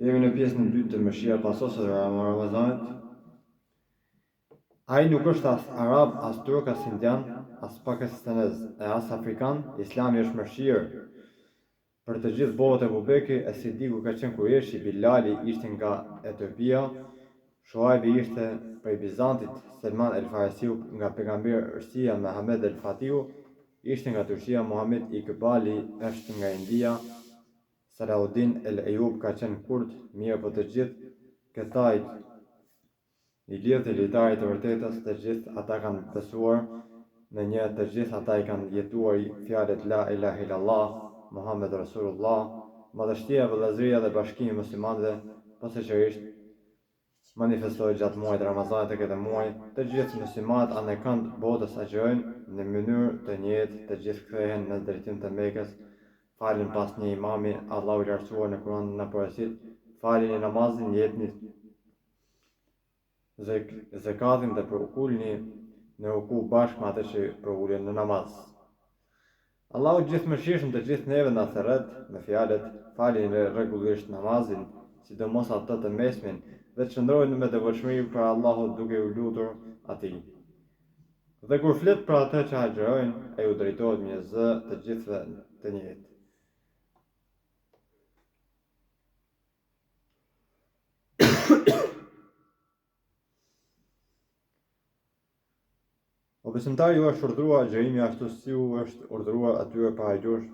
Jemi në pjesën e dytë të mëshira pasosë dhe Ramazanit. Ai nuk është as arab, as turk, as indian, as pakistanez, e as afrikan. Islami është mëshirë për të gjithë botën. Abu Bekri es-Siddiku ka qenë Kurreshi, Bilali ishte nga Etiopia, Shuaibi ishte prej Bizantit, Selman el-Farisiu nga pejgamberësia, Muhammed el-Fatihu ishte nga Turqia, Muhammed Iqbali është nga India, Salahuddin el-Ayub ka qenë kurd, mirë po të gjithë këtajt i lidhë të litarit të vërtetës, të gjithë ata kanë besuar në një, të gjithë ata i kanë jetuar fjalët La ilaha illallah, Muhammed Rasulullah. Madhështia, vëllazëria dhe bashkimi muslimanëve posaçërisht manifestohet gjatë muajit Ramazanit të këtë muaj. Të gjithë muslimanët anë kënd botës agjërojnë në mënyrë të njëjtë, të gjithë kthehen në drejtim të Mekës, falin pas një imami. Allahu i lartësuar në Kur'an na porosit, falini namazin, jepni zakatin dhe përkulni në ruku bashkë me atë që përulën në namaz. Allahu gjithëmëshirshëm të gjithë neve na thërret me fjalët falini rregullisht namazin, sidomos atë të mesmin, dhe qëndrojnë me devotshmëri për Allahut duke u lutur atij. Dhe kur flet për atë që agjërojnë, ai u drejtohet me zë të gjithëve të njëjtë. O besimtari, ju është urdhëruar agjërimi ashtu si u është urdhëruar atyre paraqysh,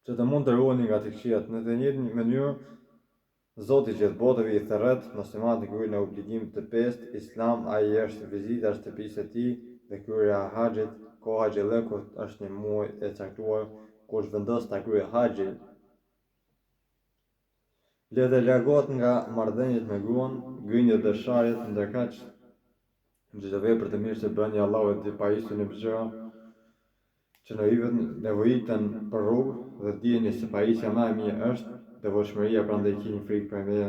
që të mund të ruheni nga të këqijat. Në të njëjtën mënyrë, Zoti i gjithë botëve i thërret muslimanët në kryen e obligimit të pestë Islam. Ai është vizita shtëpisë së tij dhe kryerja e haxhit. Koha xhellekut është një muaj e caktuar kur vendos ta kryejë haxhin. Le të largohet nga marrëdhëniet me gruan, gënjet dhe sharjet, ndërkaq çdo vepër të mirë që bën Allahu e di pajisjen e gjëra që nevojiten për rrugë, dhe dijeni se pajisja më e mirë është devotshmëria, prandaj keni frikë për meje.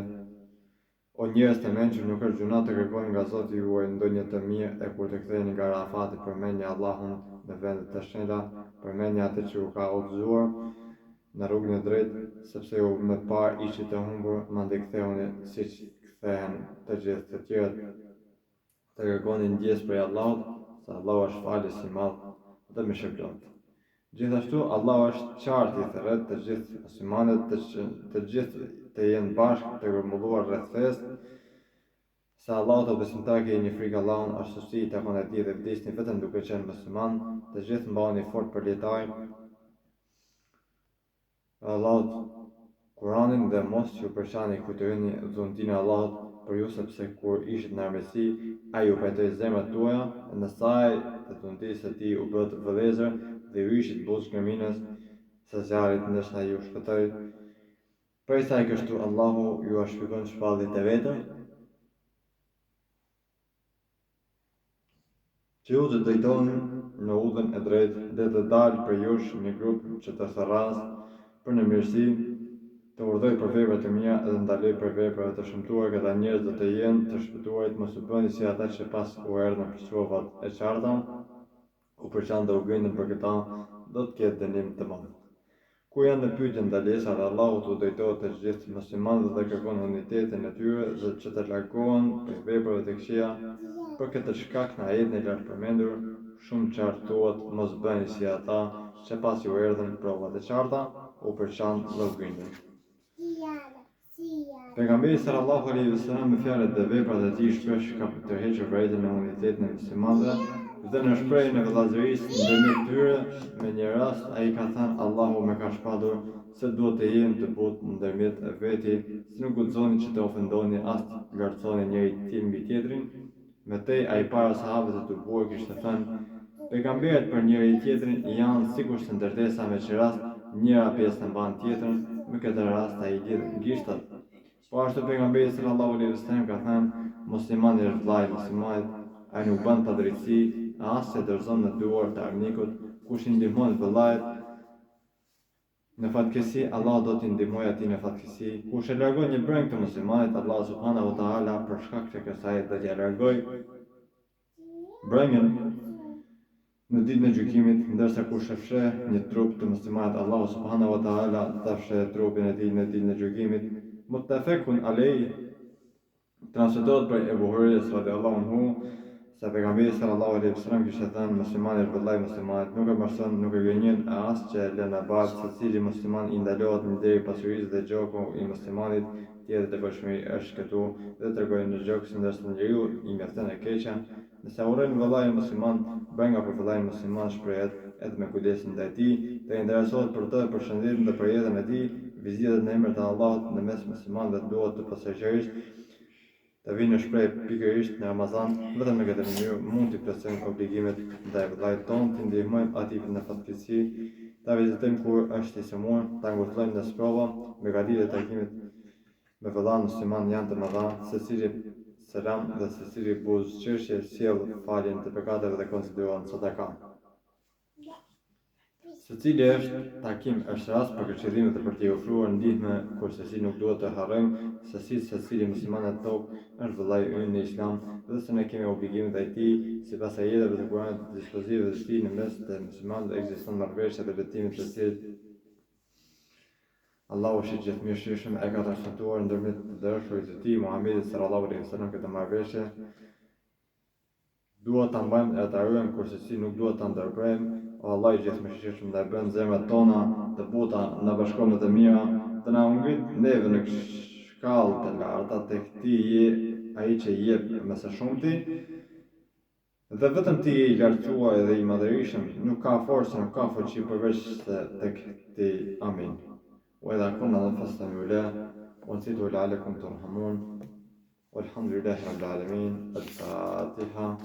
O njerëz të mençur, nuk është gjuna të kërkoni nga Zoti juaj ndonjë të mirë, e kur të ktheheni nga Arafati, përmendni Allahun në vendet të shenjta, përmendni atë që u ka udhëzuar në rrugën e drejtë, sepse ju më parë ishit të humbur, mandej kthehuni siç kthehen të gjithë të tjerët. Të kërkoni ndjes prej Allahut, se Allahu është falës i madh dhe mëshirëplot. Gjithashtu, Allahu është qartë i thërret të gjithë muslimanët, të gjithë të jenë bashkë të grumbulluar rreth fesë, se Allahu të besimtarë keni frikë Allahun, ashtu si i takon atij dhe vdesni vetëm duke qenë musliman. Të gjithë mbahuni fort për lietarin Allahut Kur'anin dhe mos ju përçani kujtojeni dhuntinë e Allahut për ju, sepse kur ishit në armiqësi, ai ju pajtoi zemrat tuaja, në saj të dhuntisë së tij u bët vëllezër dhe ju ishit buzë kërminës së zjarrit, ndërsa ju shpëtoi prej saj. Kështu Allahu ju shpjegon shpalljet e veta, që ju të drejtoni në udhën e drejtë, dhe të dalë për jush një grup që të therras për në mirësi, të urdhoj për vepra të mira dhe ndaloj për vepra të shëmtuar. Këta njerëz do të jenë të shpëtuarit, mos u bëni si ata që pas u erdhën për provat e qarta, u përçan dhe u gënën për këta, do të ketë dënim të madh. Kur janë në pyetje ndalesat, Allahu u drejtohet të gjithë muslimanëve dhe kërkon unitetin e tyre dhe që të largohen prej veprave të këqija. Për këtë shkak në ajetin e lartë përmendur shumë qartë thuhet, mos bëni si ata që pas ju erdhën provat e qarta, u përçan dhe u gënën. Pejgamberi sallallahu alaihi wasallam me fjalët dhe veprat e tij shpesh ka tërhequr vërejtjen e unitetit në muslimanëve dhe në shprehjen e vëllazërisë ndërmjet tyre. Me një rast ai ka thënë, Allahu më ka shpadur se duhet të jemi të butë ndërmjet veti, se nuk guxoni që të ofendoni as të lartësoni njëri mbi tjetrin. Me tej ai para sahabëve të bukur kishte thënë, pejgamberët për njëri tjetrin janë sikur se ndërtesa me që rast njëra pjesë të mban tjetrën, me këtë rast ai lidh gishtat. Po ashtu pejgamberi sallallahu alaihi wasallam ka thënë, muslimani është vllai i muslimanit, ai nuk bën padrejtësi, as se dorëzon në duar të armikut. Kush i ndihmon vëllait në fatkeqësi, Allah do t'i ndihmojë atij në fatkeqësi. Kush e largon një breng të muslimanit, Allah subhanahu wa taala për shkak të kësaj do t'i largoj brengën në ditën e gjykimit, ndërsa kush e fsheh një trup të muslimanit, Allahu subhanahu wa taala ta fsheh trupin e tij në ditën e gjykimit. Muttafaqun alej, transmetohet prej Ebu Hurajres radhiyallahu anhu se pejgamberi sallallahu alaihi wasallam kishte thënë: muslimani është vëllai muslimanit, nuk e marson, nuk e gënjen e as që e lën e bardh, secili musliman i ndalohet në deri pasurisë dhe gjoku i muslimanit tjetër devotshmëri është këtu dhe tregojnë në gjokë, ndërsa njeriu i mjafton e keqja. Nëse urren vëllain musliman, bën nga për vëllain musliman shprehet edhe me kujdesin ndaj tij, të interesohet për të, për shëndetin dhe për jetën e tij, vizitat në emër të Allahut në mes muslimanëve duhet të posaçërisht të vinë në shprehje pikërisht në Ramazan. Vetëm në këtë mënyrë mund të plotësojmë obligimet ndaj vëllait tonë, të ndihmojmë atij në fatkeqësi, ta vizitojmë kur është i sëmur, ta ngushëllojmë në sprova, begatitë e takimit me vëllain musliman janë të mëdha, secili selam dhe secili buzëqeshje sjell faljen të mëkateve dhe konsiderohen sadaka. Secili është takim është rast për këshillimet e për t'i ofruar ndihmë, kurse si nuk duhet të harrojmë se secili musliman në tokë është vëllai ynë në Islam dhe se ne kemi obligimet ndaj tij sipas ajeteve të Kuranit të dispozivave të tij në mes të muslimanëve ekziston marrëveshje dhe betimet të cilat Allahu është i gjithëmirëshëm e ka transmetuar ndërmjet të dëshurit të tij Muhamedit sallallahu alaihi wasallam këtë marrëveshje. Duhet ta mbajmë e ta ruajmë, kurse si nuk duhet ta ndërprejmë. O Allah i gjithëmirëshëm, na bën zemrat tona të buta, na bashkon të mira, të na ngrit neve në shkallë të larta tek ti je ai që jep me së shumti, dhe vetëm ti je i lartësuar dhe i madhërisëm, nuk ka forcë, nuk ka fuqi përveç se tek ti. Amin. وإذا كنا فاستمعوا له وانصتوا لعلكم ترحمون والحمد لله رب العالمين. الفاتحة.